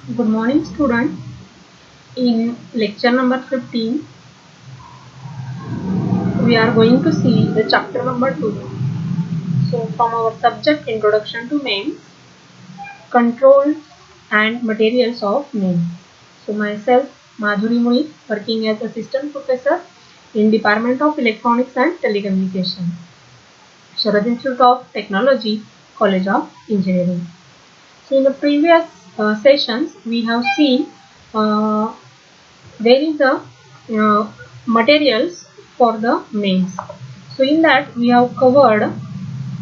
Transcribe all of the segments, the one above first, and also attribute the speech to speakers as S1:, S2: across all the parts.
S1: Good morning, student. In lecture number 15, we are going to see the chapter number 2. So, from our subject Introduction to MEMS, Controls and Materials of MEMS. So, myself, Madhuri Mui, working as Assistant Professor in Department of Electronics and Telecommunication, Sharad Institute of Technology, College of Engineering. So, in the previous sessions, we have seen there is a materials for the MEMS. So in that we have covered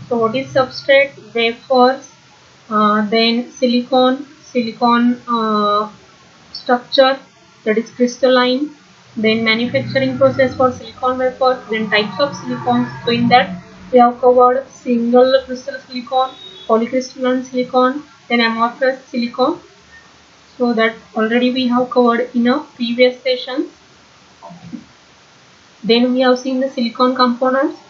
S1: what is substrate, wafers, then silicon structure, that is crystalline, then manufacturing process for silicon wafer, then types of silicon. So in that we have covered single crystal silicon, polycrystalline silicon, then amorphous silicon. So that already we have covered in a previous session. Then we have seen the silicon components,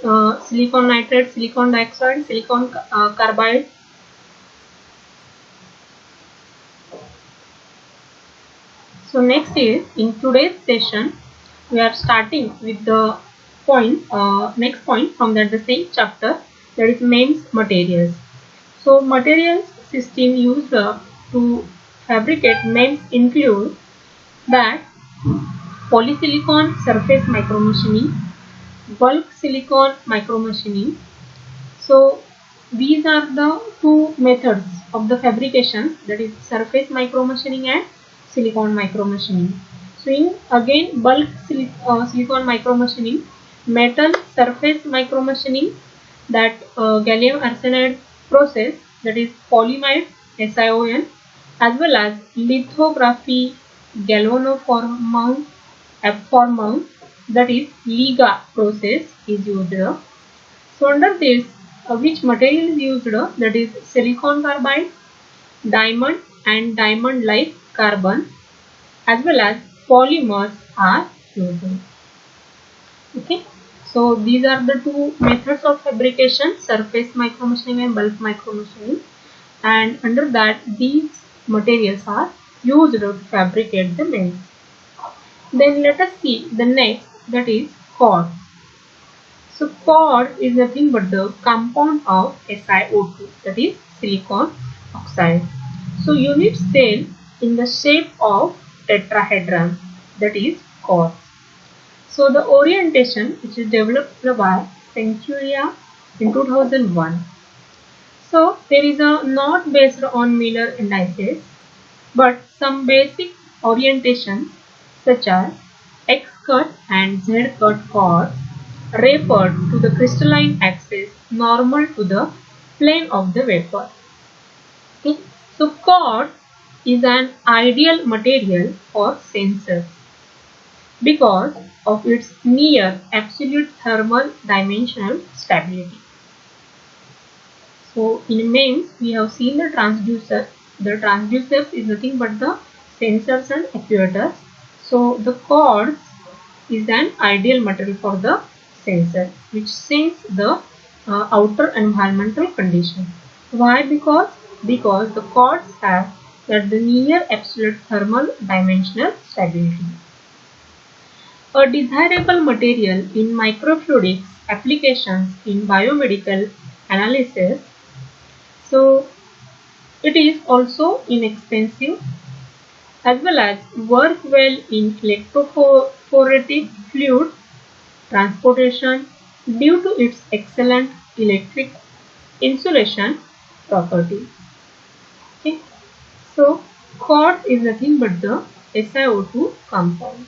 S1: silicon nitride, silicon dioxide, silicon carbide. So next is, in today's session, we are starting with the next point from that the same chapter, that is MEMS materials. So materials system used to fabricate MEMS include that polysilicon surface micromachining, bulk silicon micromachining. So these are the two methods of the fabrication, that is surface micromachining and silicon micromachining. So in again bulk silicon micromachining, metal surface micromachining, that gallium arsenide process, that is polyimide SiON, as well as lithography galvanoforming forming, that is LIGA process is used. So under this, which material is used? That is silicon carbide, diamond and diamond-like carbon, as well as polymers are used. Okay. So these are the two methods of fabrication: surface micromachining and bulk micromachining. And under that, these materials are used to fabricate the MEMS. Then let us see the next, that is quartz. So quartz is nothing but the compound of SiO2, that is silicon oxide. So unit cell in the shape of tetrahedron, that is quartz. So the orientation, which is developed by Centuria in 2001. So there is a not based on Miller indices, but some basic orientation such as X cut and Z cut quartz referred to the crystalline axis normal to the plane of the wafer. Okay. So quartz is an ideal material for sensors because of its near absolute thermal dimensional stability. So in MEMS we have seen the transducer. The transducer is nothing but the sensors and actuators. So the quartz is an ideal material for the sensor, which sense the outer environmental condition. Why? Because the quartz have that the near absolute thermal dimensional stability. A desirable material in microfluidics applications in biomedical analysis. So it is also inexpensive, as well as work well in electrophoretic fluid transportation due to its excellent electric insulation property. Okay. So quartz is nothing but the SiO2 compound,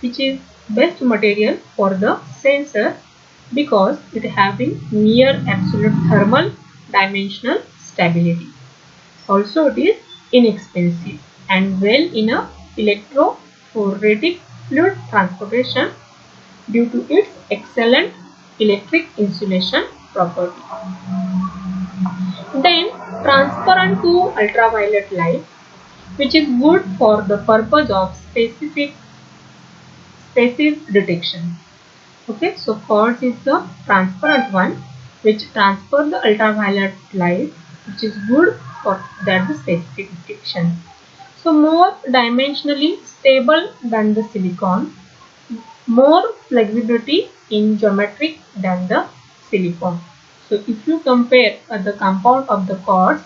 S1: which is best material for the sensor because it having near absolute thermal dimensional stability. Also it is inexpensive and well in a electrophoretic fluid transportation due to its excellent electric insulation property. Then transparent to ultraviolet light, which is good for the purpose of species detection. Okay, so quartz is the transparent one which transfer the ultraviolet light, which is good for that the specific detection. So more dimensionally stable than the silicon, more flexibility in geometry than the silicon. So if you compare the compound of the quartz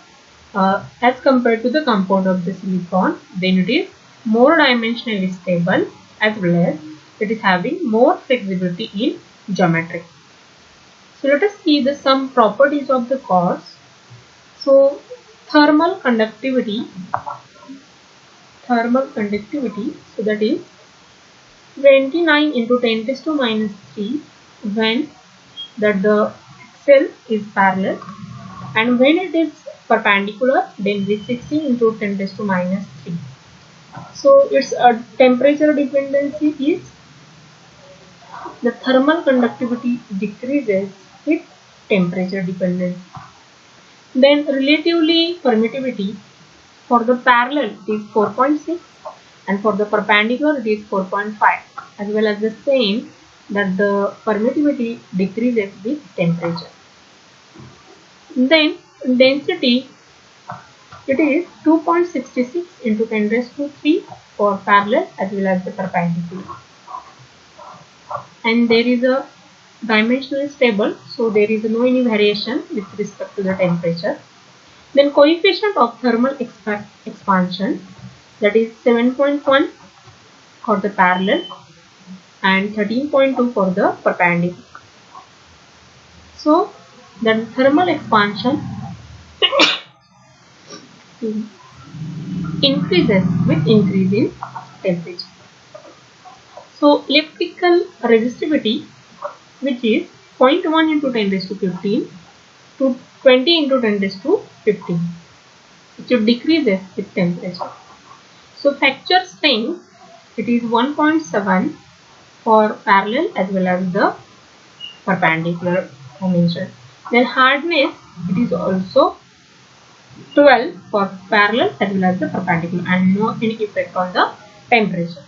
S1: as compared to the compound of the silicon, then it is more dimensionally stable as well as it is having more flexibility in geometry. So let us see some properties of the quartz. So thermal conductivity, so that is 29 into 10 raised to minus 3 when that the axle is parallel, and when it is perpendicular then it is 16 into 10 raised to minus 3. So its temperature dependency is the thermal conductivity decreases with temperature dependency. Then relatively permittivity for the parallel it is 4.6 and for the perpendicular it is 4.5, as well as the same that the permittivity decreases with temperature. Then density, it is 2.66 into 10 raised to 3 for parallel as well as the perpendicular. And there is a dimensionally stable, so there is no any variation with respect to the temperature. Then coefficient of thermal expansion, that is 7.1 for the parallel and 13.2 for the perpendicular. So the thermal expansion increases with increase in temperature. So electrical resistivity, which is 0.1 into 10 raised to 15 to 20 into 10 raised to 15, which decreases with temperature. So fracture strength, it is 1.7 for parallel as well as the perpendicular dimension. Then hardness, it is also 12 for parallel as well as the perpendicular, and no any effect on the temperature.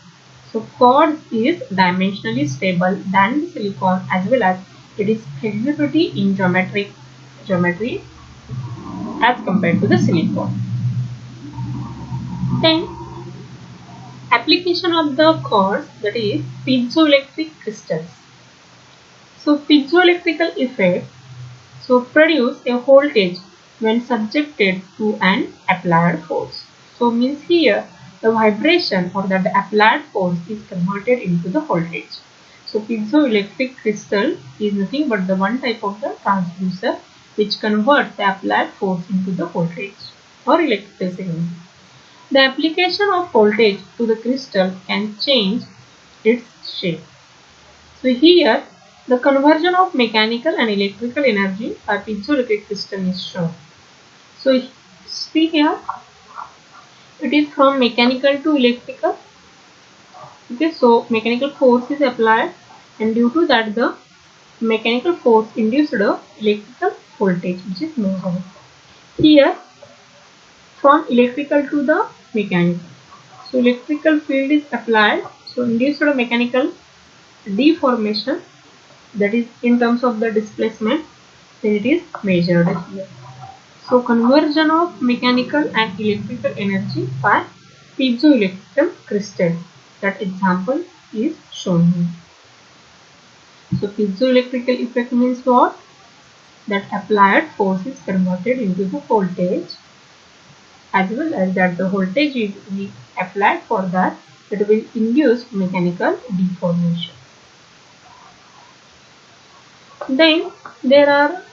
S1: So quartz is dimensionally stable than the silicon as well as it is flexibility in geometry as compared to the silicon. Then application of the quartz, that is piezoelectric crystals. So piezoelectrical effect produce a voltage when subjected to an applied force. So means here the vibration or that the applied force is converted into the voltage. So piezoelectric crystal is nothing but the one type of the transducer which converts the applied force into the voltage or electrical signal. The application of voltage to the crystal can change its shape. So here the conversion of mechanical and electrical energy by piezoelectric crystal is shown. So see here, it is from mechanical to electrical. Okay, so mechanical force is applied, and due to that the mechanical force induced the electrical voltage which is measured. Here from electrical to the mechanical. So electrical field is applied, so induced a mechanical deformation, that is in terms of the displacement, then it is measured here. So conversion of mechanical and electrical energy by piezoelectric crystal, that example is shown here. So piezoelectrical effect means what? That applied force is converted into the voltage, as well as that the voltage we applied for that, it will induce mechanical deformation. Then there are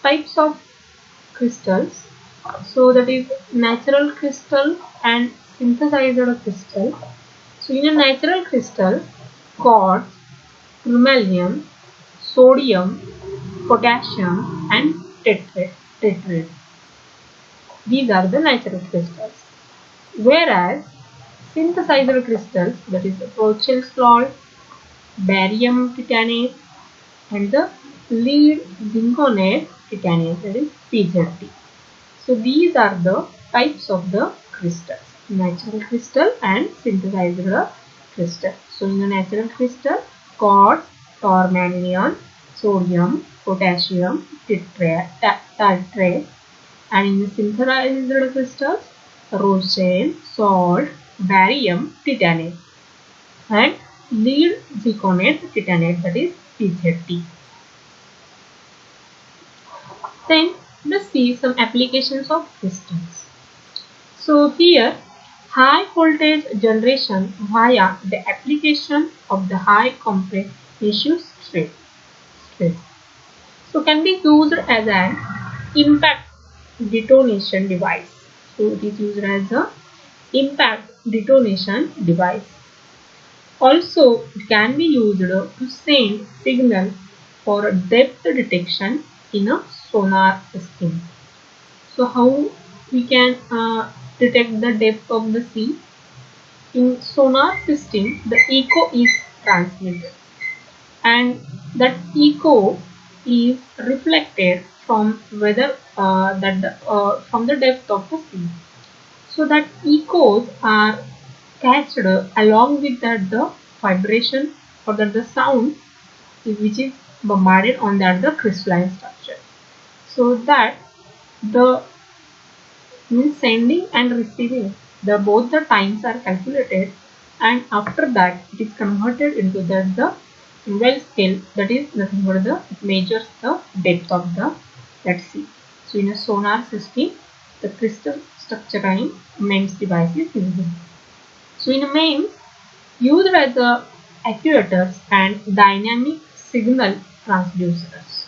S1: types of crystals, so that is natural crystal and synthesized crystal. So in a natural crystal, quartz, chromium, sodium, potassium and tetrate. These are the natural crystals. Whereas synthesized crystals, that is Rochelle salt, barium titanate and the lead zinconate titanate, that is PZT. So these are the types of the crystals, natural crystal and synthesized crystal. So in the natural crystal, quartz, tourmaline, sodium, potassium, tetrate, and in the synthesized crystals, rosin, salt, barium titanate, and lead zirconate titanate, that is PZT. Then let's see some applications of crystals. So here high voltage generation via the application of the high compressive stress. So can be used as an impact detonation device. So it is used as a impact detonation device. Also it can be used to send signal for depth detection in a sonar system. So how we can detect the depth of the sea? In sonar system, the echo is transmitted, and that echo is reflected from whether from the depth of the sea. So that echoes are catched along with that the vibration or that the sound which is bombarded on that the crystalline structure. So that the means sending and receiving the both the times are calculated, and after that it is converted into the well scale, that is nothing but it measures the depth of the that sea. So in a sonar system the crystal structuring MEMS device is used. So in a MEMS used as the actuators and dynamic signal transducers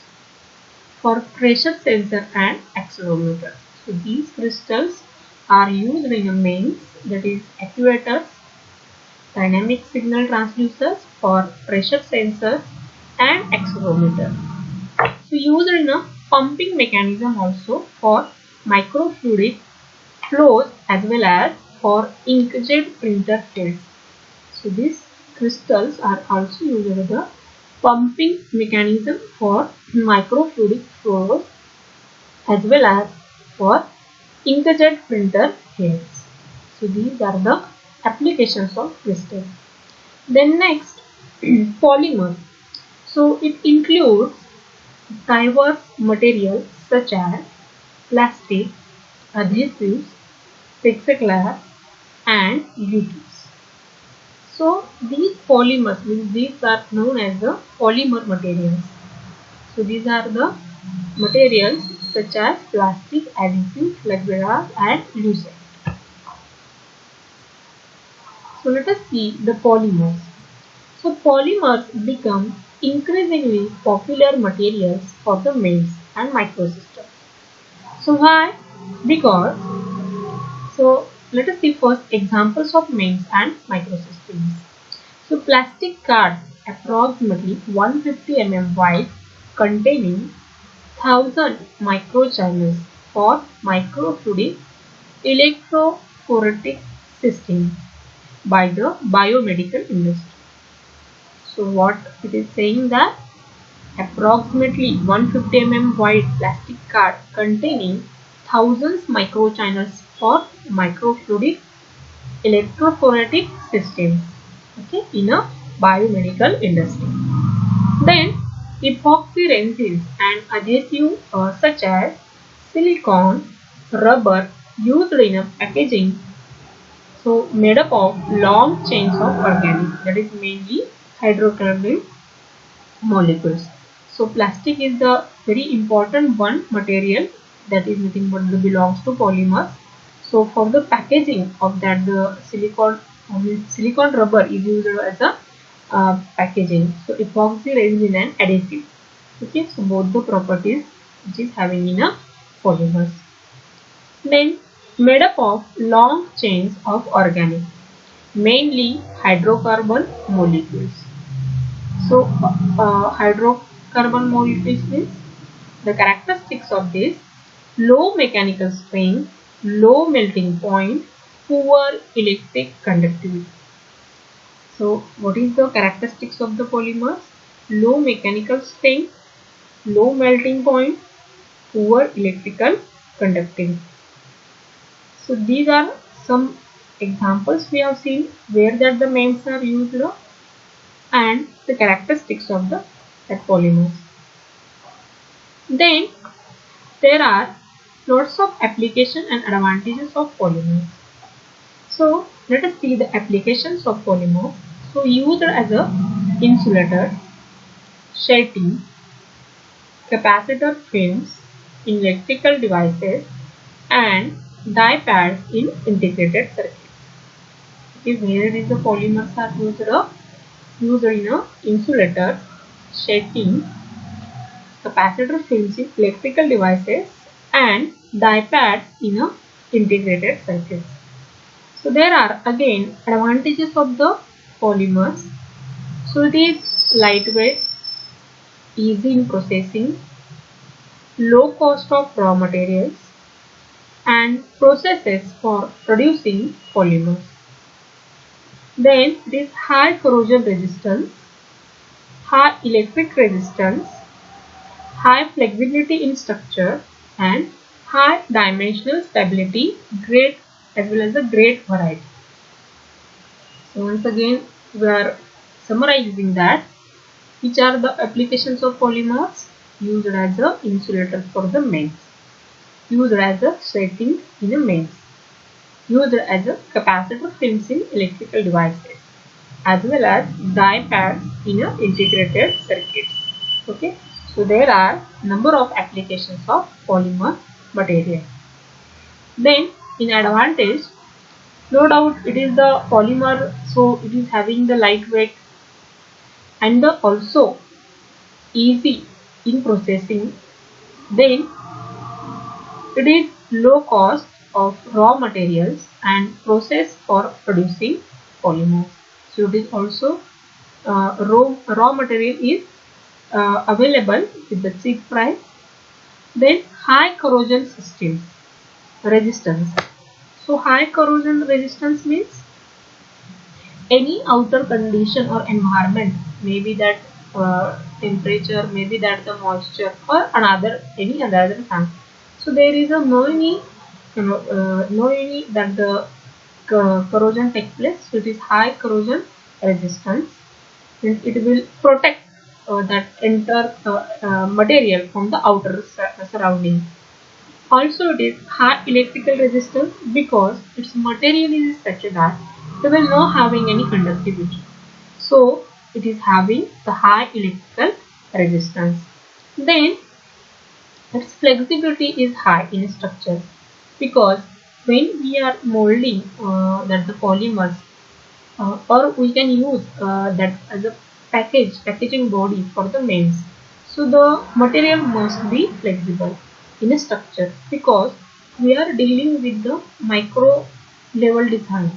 S1: for pressure sensor and accelerometer. So these crystals are used in a MEMS, that is actuators, dynamic signal transducers for pressure sensors and accelerometer. So used in a pumping mechanism also for microfluidic flows as well as for inkjet printer heads. So these crystals are also used as a pumping mechanism for microfluidic flows as well as for inkjet printer heads. So these are the applications of crystal. Then next, polymer. So it includes diverse materials such as plastic, adhesives, plexiglass, and UTs. So these polymers, these are known as the polymer materials. So these are the materials such as plastic, adhesive, plexiglass, and lucite. So let us see the polymers. So polymers become increasingly popular materials for the MEMS and microsystems. So why? Because, so let us see first examples of MEMS and microsystems. So plastic card approximately 150 mm wide containing 1000 microchannels for microfluidic electrophoretic system by the biomedical industry. So what it is saying that approximately 150 mm wide plastic card containing thousands microchannels for microfluidic electrophoretic systems, okay, in a biomedical industry. Then epoxy resins and adhesive such as silicone, rubber used in a packaging, so made up of long chains of organic, that is mainly hydrocarbon molecules. So plastic is the very important one material that is nothing but belongs to polymers. So for the packaging of that, the silicone rubber is used as a packaging. So epoxy resin and adhesive. Okay, so both the properties which is having in a polymers. Then made up of long chains of organic, mainly hydrocarbon molecules. So hydrocarbon molecules means the characteristics of this: low mechanical strength, low melting point, poor electric conductivity. So what is the characteristics of the polymers? Low mechanical strength, low melting point, poor electrical conductivity. So these are some examples we have seen where that the MEMS are used and the characteristics of the polymers. Then there are Lots of application and advantages of polymers. So let us see the applications of polymers. So used as a insulator, sheeting, capacitor films in electrical devices, and die pads in integrated circuits. Okay, where is the polymers are used in a insulator, sheeting, capacitor films in electrical devices, and die pads in a integrated circuits. So there are again advantages of the polymers. So it is lightweight, easy in processing, low cost of raw materials, and processes for producing polymers. Then it is high corrosion resistance, high electric resistance, high flexibility in structure, and high dimensional stability, great as well as a great variety. So once again we are summarizing that which are the applications of polymers: used as a insulator for the mains, used as a sheeting in a mains, used as a capacitor films in electrical devices, as well as die pads in a integrated circuits. Okay, so there are number of applications of polymer material. Then in advantage, no doubt it is the polymer, so it is having the lightweight and also easy in processing. Then it is low cost of raw materials and process for producing polymers. So it is also raw material is available with the cheap price. Then high corrosion systems resistance. So high corrosion resistance means any outer condition or environment, maybe that temperature, maybe that the moisture or any other thing. So there is a no any that the corrosion takes place. So it is high corrosion resistance, and it will protect that entire material from the outer surrounding. Also it is high electrical resistance because its material is such that they will not having any conductivity. So it is having the high electrical resistance. Then its flexibility is high in structure because when we are molding that the polymers or we can use that as a packaging body for the mains. So the material must be flexible in a structure because we are dealing with the micro level design.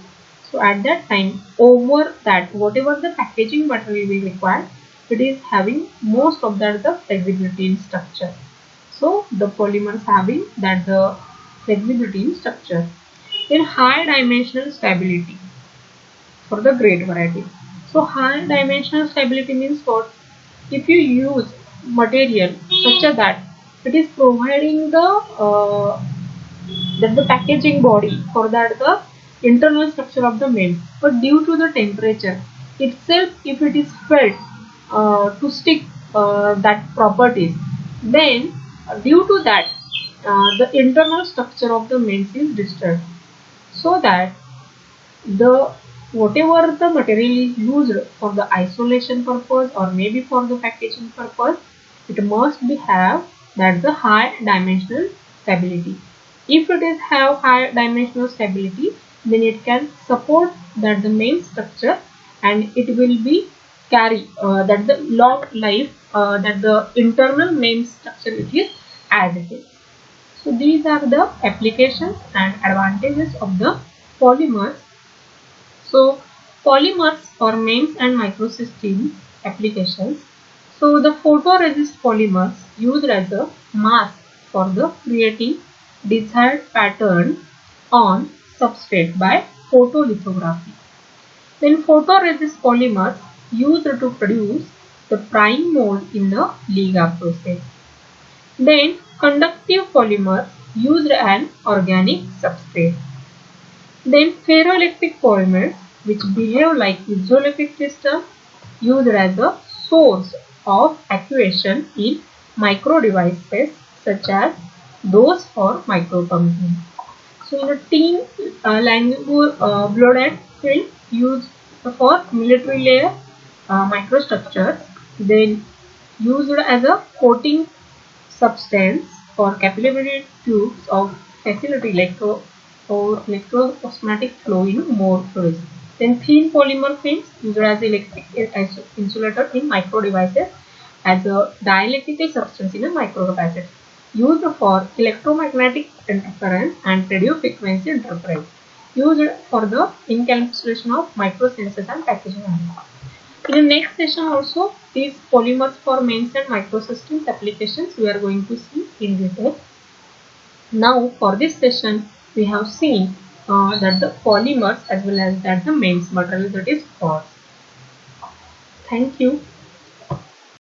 S1: So at that time, over that whatever the packaging material we require, it is having most of that the flexibility in structure. So the polymers having that the flexibility in structure. In high dimensional stability for the great variety. So high dimensional stability means what? If you use material such that it is providing the packaging body for that the internal structure of the main, but due to the temperature itself, if it is felt to stick that properties, then due to that the internal structure of the mains is disturbed, so that the whatever the material is used for the isolation purpose or maybe for the packaging purpose, it must be have that the high dimensional stability. If it is have high dimensional stability, then it can support that the main structure, and it will be carry that the long life that the internal main structure it is as it is. So these are the applications and advantages of the polymers. So polymers for mains and microsystems applications. So the photoresist polymers used as a mask for the creating desired pattern on substrate by photolithography. Then photoresist polymers used to produce the prime mold in the Liga process. Then conductive polymers used an organic substrate. Then ferroelectric polymers, which behave like piezoelectric crystal, used as a source of actuation in micro devices such as those for micropump. So in a tin blooded film used for military layer microstructure, then used as a coating substance for capillary tubes of facility electroosmotic flow in more fluids. Then thin polymer films used as electric insulator in micro devices as a dielectrical substance in a microcapacitor used for electromagnetic interference and radio frequency interference used for the encapsulation of microsensors and packaging. In the next session also, these polymers for MEMS and microsystems applications we are going to see in detail. Now for this session we have seen that the polymers as well as that the MEMS material, that is quartz. Thank you.